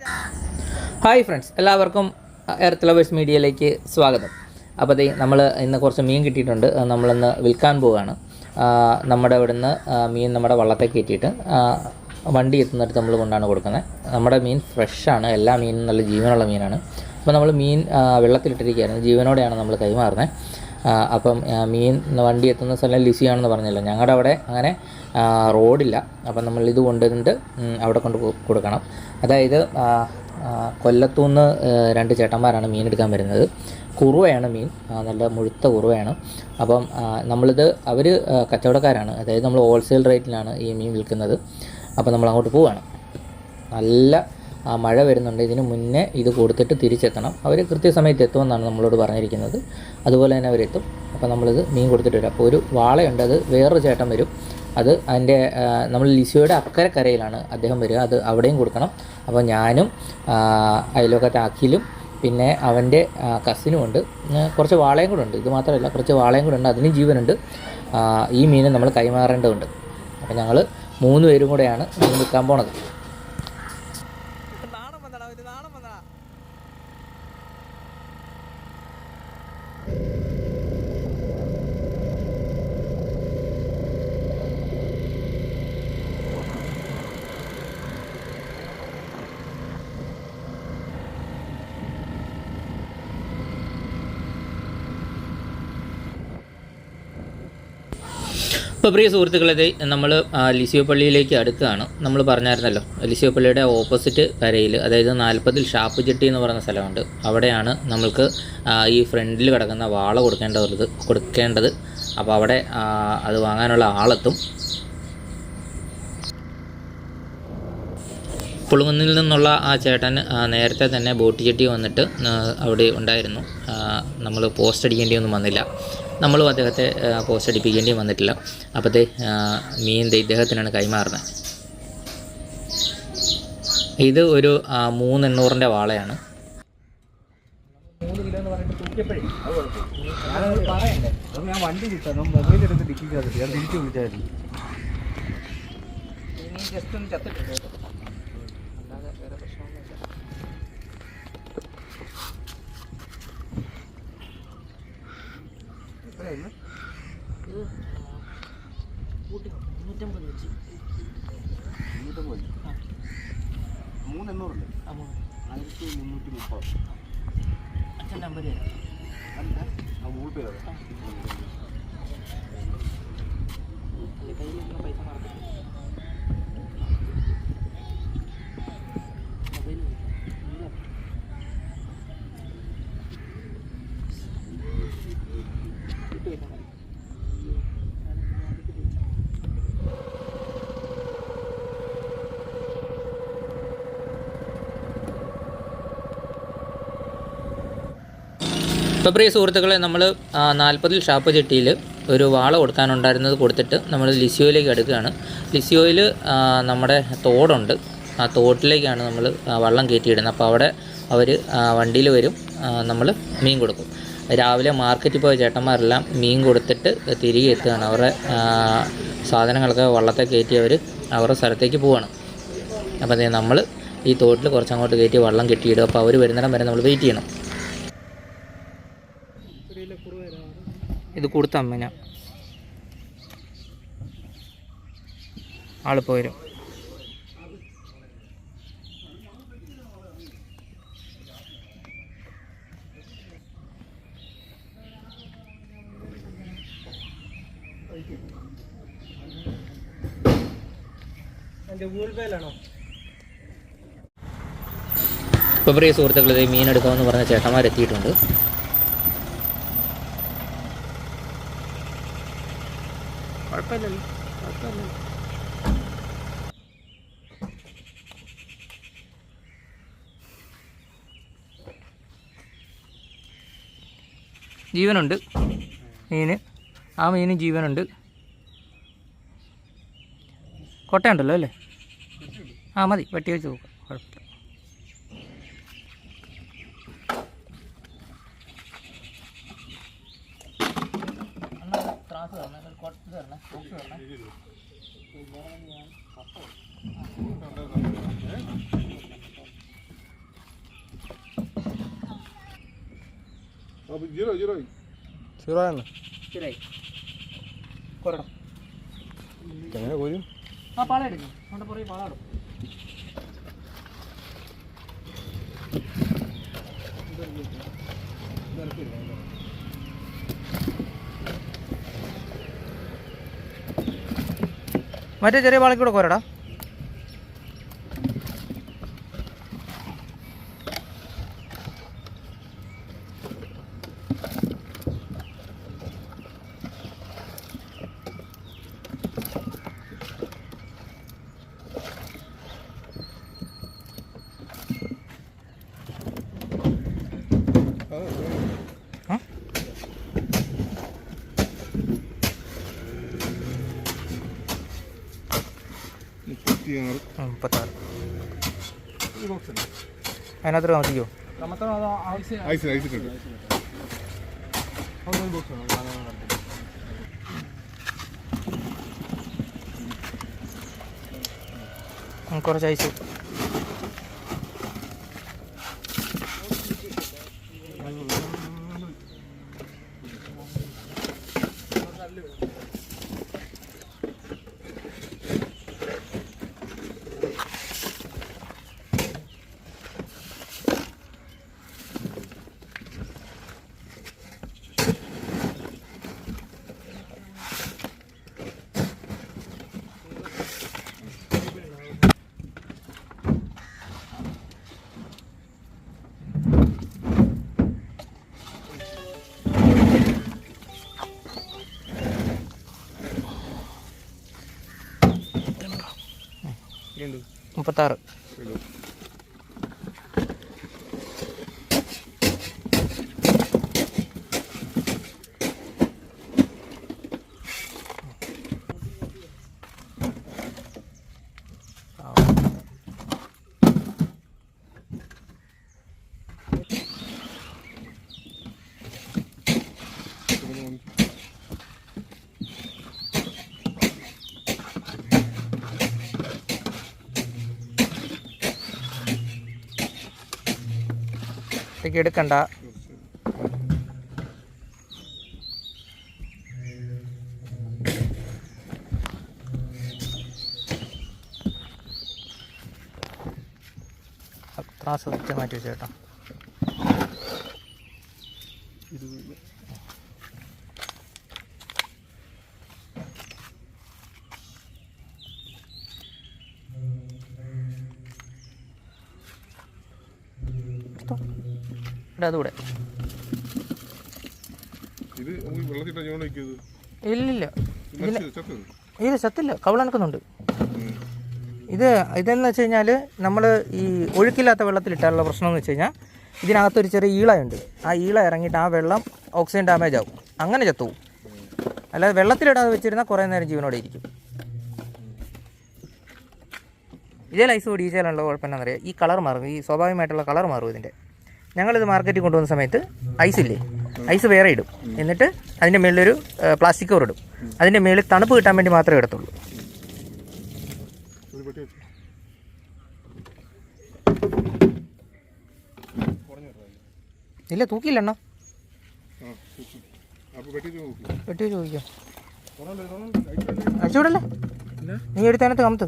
Hi friends, എല്ലാവർക്കും earth lovers മീഡിയയിലേക്ക് സ്വാഗതം. അപ്പോൾ നമ്മൾ ഇന്ന് കുറച്ച് മീൻ കിട്ടിയിട്ടുണ്ട്. നമ്മളിന്ന് വിൽക്കാൻ പോവുകയാണ്. നമ്മുടെ ഇവിടുന്ന് മീൻ നമ്മുടെ വള്ളത്തെ കയറ്റിയിട്ട് വണ്ടി എത്തുന്നിടത്ത് നമ്മൾ കൊണ്ടാണ് കൊടുക്കുന്നത്. നമ്മുടെ മീൻ ഫ്രഷാണ്, എല്ലാ മീനും നല്ല ജീവനുള്ള മീനാണ്. അപ്പോൾ നമ്മൾ മീൻ വെള്ളത്തിലിട്ടിരിക്കുകയായിരുന്നു, ജീവനോടെയാണ് നമ്മൾ കൈമാറുന്നത്. അപ്പം മീൻ വണ്ടി എത്തുന്ന സ്ഥലം ലിസിയാണെന്ന് പറഞ്ഞല്ലോ. ഞങ്ങളുടെ അവിടെ അങ്ങനെ റോഡില്ല. അപ്പം നമ്മളിത് കൊണ്ടുവന്നിട്ട് അവിടെ കൊണ്ട് കൊടുക്കണം. അതായത് കൊല്ലത്തുനിന്ന് രണ്ട് ചേട്ടന്മാരാണ് മീൻ എടുക്കാൻ വരുന്നത്. കുറുവയാണ് മീൻ, നല്ല മുഴുത്ത കുറുവയാണ്. അപ്പം നമ്മളിത് അവർ കച്ചവടക്കാരാണ്, അതായത് നമ്മൾ ഹോൾസെയിൽ റേറ്റിലാണ് ഈ മീൻ വിൽക്കുന്നത്. അപ്പോൾ നമ്മൾ അങ്ങോട്ട് പോവുകയാണ്. നല്ല മഴ വരുന്നുണ്ട്, ഇതിന് മുന്നേ ഇത് കൊടുത്തിട്ട് തിരിച്ചെത്തണം. അവർ കൃത്യസമയത്ത് എത്തുമെന്നാണ് നമ്മളോട് പറഞ്ഞിരിക്കുന്നത്. അതുപോലെ തന്നെ അവരെത്തും. അപ്പോൾ നമ്മളിത് മീൻ കൊടുത്തിട്ട് വരും. അപ്പോൾ ഒരു വാളയുണ്ട്, അത് വേറൊരു ചേട്ടൻ വരും. അത് അതിൻ്റെ നമ്മൾ ലിസിയോയുടെ അക്കരക്കരയിലാണ് അദ്ദേഹം വരിക, അത് അവിടെയും കൊടുക്കണം. അപ്പോൾ ഞാനും അയലോക്കത്തെ അഖിലും പിന്നെ അവൻ്റെ കസിനും ഉണ്ട്. കുറച്ച് വാളയും കൂടെ ഉണ്ട്, ഇത് മാത്രമല്ല കുറച്ച് വാളയും കൂടെ ഉണ്ട്, അതിനും ജീവനുണ്ട്. ഈ മീൻ നമ്മൾ കൈമാറേണ്ടതുണ്ട്. അപ്പോൾ ഞങ്ങൾ 3 പേരും കൂടെയാണ് മീൻ വിൽക്കാൻ പോണത്. ഇപ്പോൾ പ്രിയ സുഹൃത്തുക്കളെ, നമ്മൾ ലിസിയോ പള്ളിയിലേക്ക് അടുക്കുകയാണ്. നമ്മൾ പറഞ്ഞായിരുന്നല്ലോ, ലിസിയോ പള്ളിയുടെ ഓപ്പോസിറ്റ് കരയിൽ, അതായത് 40 ഷാപ്പ് ജെട്ടി എന്ന് പറയുന്ന സ്ഥലമുണ്ട്. അവിടെയാണ് നമ്മൾക്ക് ഈ ഫ്രണ്ടിൽ കിടക്കുന്ന വാള കൊടുക്കേണ്ടത്. അപ്പോൾ അവിടെ അത് വാങ്ങാനുള്ള ആളെത്തും. പുളുങ്ങുന്നിൽ നിന്നുള്ള ആ ചേട്ടൻ നേരത്തെ തന്നെ ബോട്ട് ജെട്ടി വന്നിട്ട് അവിടെ ഉണ്ടായിരുന്നു. നമ്മൾ പോസ്റ്റ് അടിക്കേണ്ടിയൊന്നും വന്നില്ല, നമ്മളും അദ്ദേഹത്തെ പോസ്റ്റ് അടിപ്പിക്കേണ്ടിയും വന്നിട്ടില്ല. അപ്പോഴത്തെ മീൻ ഇദ്ദേഹത്തിനാണ് കൈമാറുന്നത്. ഇത് ഒരു 300-ൻ്റെ വാളയാണ്. 3 കിലോ എന്ന് പറഞ്ഞിട്ട് തൂക്കിയപ്പോഴേ ഞാൻ വണ്ടി കിട്ടാം, മൊബൈൽ എടുത്ത് ഡിക്കിക്കാതെ ഞാൻ തിരിച്ചു വിളിച്ചായിരുന്നു. ജസ്റ്റ് ഒന്ന് ചത്തിട്ടുണ്ട്, അല്ലാതെ വേറെ പ്രശ്നമൊന്നുമില്ല. എത്രയായിരുന്നു? 350 വെച്ച് 350 300 1330. അച്ഛൻ നമ്പർ ഗൂഗിൾ പേ കയ്യിൽ പൈസ മാറി ഇപ്പോൾ പ്രിയ സുഹൃത്തുക്കളെ, നമ്മൾ 40 ഷാപ്പ് ചെട്ടിയിൽ ഒരു വാള കൊടുക്കാനുണ്ടായിരുന്നത് കൊടുത്തിട്ട് നമ്മൾ ലിസിയോയിലേക്ക് അടുക്കുകയാണ്. ലിസിയോയിൽ നമ്മുടെ തോടുണ്ട്, ആ തോട്ടിലേക്കാണ് നമ്മൾ വള്ളം കയറ്റിയിടുന്നത്. അപ്പോൾ അവിടെ അവർ വണ്ടിയിൽ വരും, നമ്മൾ മീൻ കൊടുക്കും. രാവിലെ മാർക്കറ്റിൽ പോയ ചേട്ടന്മാരെല്ലാം മീൻ കൊടുത്തിട്ട് തിരികെ എത്തുകയാണ്. അവരുടെ സാധനങ്ങളൊക്കെ വള്ളത്തെ കയറ്റി അവരുടെ സ്ഥലത്തേക്ക് പോവുകയാണ്. അപ്പോൾ നമ്മൾ ഈ തോട്ടിൽ കുറച്ചങ്ങോട്ട് കയറ്റി വള്ളം കെട്ടിയിടും. അപ്പോൾ അവർ വരുന്നിടം വരെ നമ്മൾ വെയിറ്റ് ചെയ്യണം. ഇത് കൊടുത്ത അമ്മന ആളിപ്പോൾ വരും. ഇപ്പോൾ പ്രിയ സുഹൃത്തുക്കളെ, മീൻ എടുക്കാമെന്ന് പറഞ്ഞ ചേട്ടന്മാരെത്തിയിട്ടുണ്ട്. ജീവനുണ്ട് മീന്, ആ മീനും ജീവനുണ്ട്. കൊട്ടയുണ്ടല്ലോ അല്ലേ? മതി, വെട്ടി വെച്ച് നോക്കാം, കുഴപ്പമില്ല. ത്രാസ് തരണം, കൊട്ട് തരണം, ബോക്സ് തരണം. സീറോ ആണ്. എങ്ങനെ കോരും? ആ പാള എടുക്കും, അവിടെ പുറകെ പാള ഇടും. മറ്റേ ചെറിയ പാളക്കൂടെ കോരടാ. അതിനകത്ത് താമസിക്കുമോ? കുറച്ച് ഐസ്. മുപ്പത്താറ്. എടുക്കണ്ട. ത്രാസ് മാറ്റി വെച്ചേട്ടാ. അതുകൂടെ ഇല്ലില്ല, ഇത് ചത്തില്ല, കവിളനക്കുന്നുണ്ട്. ഇതെന്ന് വെച്ച് കഴിഞ്ഞാൽ നമ്മൾ ഈ ഒഴുക്കില്ലാത്ത വെള്ളത്തിലിട്ടാനുള്ള പ്രശ്നം എന്ന് വെച്ച് കഴിഞ്ഞാൽ ഇതിനകത്തൊരു ചെറിയ ഈളയുണ്ട്. ആ ഈള ഇറങ്ങിയിട്ട് ആ വെള്ളം ഓക്സിജൻ ഡാമേജ് ആവും, അങ്ങനെ ചത്തുപോകും. അല്ലാതെ വെള്ളത്തിലിടാതെ വെച്ചിരുന്നാൽ കുറേ നേരം ജീവനോടെ ഇരിക്കും. ഇതേ ഐസ് കൂടി ഈ ചേലുള്ള കുഴപ്പം എന്താണെന്നറിയാം, ഈ കളർ മാറും, ഈ സ്വാഭാവികമായിട്ടുള്ള കളർ മാറും ഇതിൻ്റെ. ഞങ്ങളിത് മാർക്കറ്റിൽ കൊണ്ടുവന്ന സമയത്ത് ഐസില്ലേ, ഐസ് വേറെ ഇടും, എന്നിട്ട് അതിൻ്റെ മുകളിലൊരു പ്ലാസ്റ്റിക് കവർ ഇടും. അതിൻ്റെ മുകളിൽ തണുപ്പ് കിട്ടാൻ വേണ്ടി മാത്രമേ ഇടത്തുള്ളൂ. ഇല്ല, തൂക്കിയില്ല. വെട്ടി ചോദിക്കാം. അടിച്ചുവിടല്ലേ, നീ എടുത്തതിനകത്ത് കമത്ത്.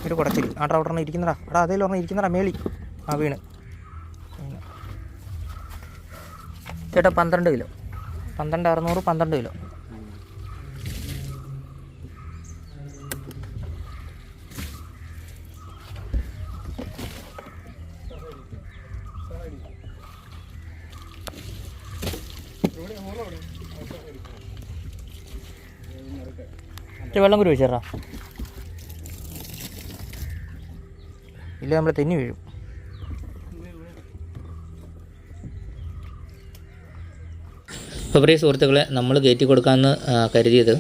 ഒരു കുടച്ചിൽ ആ ട്രൗട്ടറിന് ഇരിക്കുന്നടാ. എടാ അതേലും പറഞ്ഞാൽ ഇരിക്കുന്നടാ മേളി. ആ വീണ് ചേട്ടാ 12 കിലോ, 12,600, 12 കിലോ. വെള്ളം കുരു വെച്ചേറാ, ഇല്ല നമ്മൾ തെന്നി വീഴും. അപ്പോൾ പ്രിയ സുഹൃത്തുക്കളെ, നമ്മൾ കയറ്റി കൊടുക്കാമെന്ന് കരുതിയത്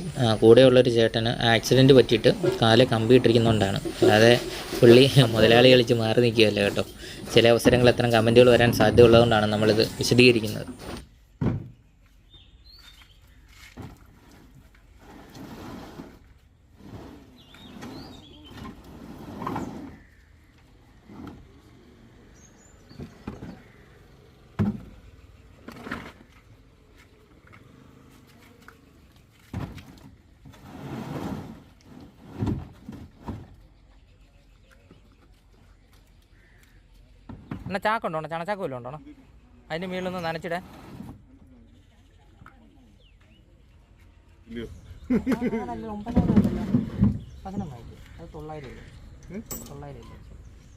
കൂടെയുള്ളൊരു ചേട്ടന് ആക്സിഡൻറ്റ് പറ്റിയിട്ട് കാലെ കമ്പി ഇട്ടിരിക്കുന്നതുകൊണ്ടാണ്. അല്ലാതെ പുള്ളി മുതലാളി കളിച്ച് മാറി നിൽക്കുകയല്ല കേട്ടോ. ചില അവസരങ്ങൾ അത്തരം കമൻറ്റുകൾ വരാൻ സാധ്യതയുള്ളതുകൊണ്ടാണ് നമ്മളിത് വിശദീകരിക്കുന്നത്. എന്നാൽ ചാക്കുണ്ടോ ചണച്ചാക്ക് വല്ലതും ഉണ്ടോ അതിൻ്റെ മുകളിലൊന്ന് നനച്ചിടേ. അല്ല 9,000 ഉണ്ടല്ലോ 11 അത് 900 ഇല്ല 900 ഇല്ല 300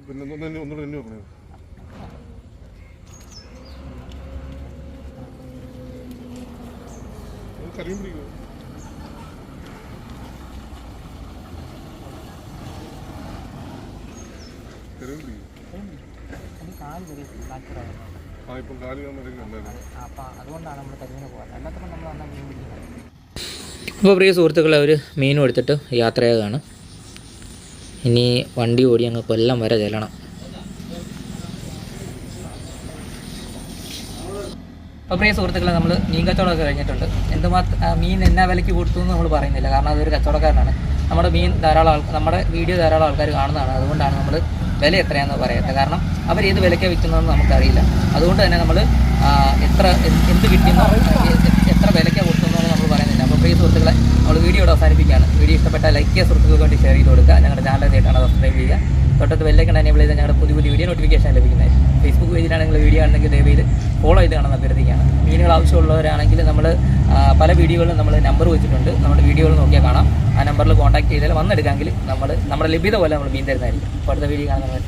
പിന്നെ ഒന്നുകൂടെ എണ്ണി നോക്കണേ. കരിയും പിടിക്കുമോ? കരിയും പിടിക്കും. ഇപ്പം കാല് അതുകൊണ്ടാണ് നമ്മൾ കരിമീനെ പോകാറ്. അല്ലാത്തപ്പോൾ നമ്മൾ വന്നാൽ മീൻ പിടിക്കുന്നത്. അപ്പോൾ പ്രിയ സുഹൃത്തുക്കളെ ഒരു മീനും എടുത്തിട്ട് യാത്രയാകാണ്. ഇനി വണ്ടി ഓടി അങ്ങ് കൊല്ലം വരെ ചെല്ലണം. അപ്പോൾ പ്രിയ സുഹൃത്തുക്കളെ നമ്മൾ മീൻ കച്ചവടമൊക്കെ കഴിഞ്ഞിട്ടുണ്ട്. എന്തുമാത്രം മീൻ എന്നാ വിലയ്ക്ക് കൊടുത്തു എന്ന് നമ്മൾ പറയുന്നില്ല, കാരണം അതൊരു കച്ചവടക്കാരനാണ്. നമ്മുടെ നമ്മുടെ വീഡിയോ ധാരാളം ആൾക്കാർ കാണുന്നതാണ്. അതുകൊണ്ടാണ് നമ്മൾ വില എത്രയാണെന്ന് പറയാത്തത്. കാരണം അവർ ഏത് വിലയ്ക്കാണ് വിൽക്കുന്നതെന്ന് നമുക്കറിയില്ല. അതുകൊണ്ട് തന്നെ നമ്മൾ എന്ത് കിട്ടിയെന്നോ എത്ര വിലയ്ക്കാണ് കൊടുക്കുന്നതെന്ന് നമ്മൾ പറയുന്നില്ല. അപ്പോൾ പ്രിയ സുഹൃത്തുക്കളെ നമ്മൾ വീഡിയോയുടെ അവസാനിപ്പിക്കുകയാണ്. വീഡിയോ ഇഷ്ടപ്പെട്ടാൽ ലൈക്ക് ചെയ്യുക, സുഹൃത്തുക്കൾക്ക് വേണ്ടി ഷെയർ ചെയ്ത് കൊടുക്കുക. ഞങ്ങളുടെ ചാനൽ ആയിട്ടാണ് സബ്സ്ക്രൈബ് ചെയ്യുക. തൊട്ടത്ത് ബെല്ലൈക്കൺ എനേബിൾ ചെയ്താൽ ഞങ്ങളുടെ പുതിയ വീഡിയോ നോട്ടിഫിക്കേഷൻ ലഭിക്കുന്നത്. ഫേസ്ബുക്ക് പേജിലാണെങ്കിൽ വീഡിയോ ആണെങ്കിൽ ദയവ് ചെയ്ത് ഫോളോ ചെയ്ത് കാണാൻ അഭ്യർത്ഥിക്കുകയാണ്. മീനുകൾ ആവശ്യമുള്ളവരാണെങ്കിൽ നമ്മൾ പല വീഡിയോകളും നമ്മൾ നമ്പർ വെച്ചിട്ടുണ്ട്. നമ്മുടെ വീഡിയോകൾ നോക്കിയാൽ കാണാം. ആ നമ്പറിൽ കോൺടാക്ട് ചെയ്താൽ വന്നെടുക്കാമെങ്കിൽ നമ്മുടെ ലഭ്യത പോലെ നമ്മൾ മീൻ തരുന്നതായിരിക്കും. അപ്പോൾ അടുത്ത വീഡിയോ കാണുന്നവർ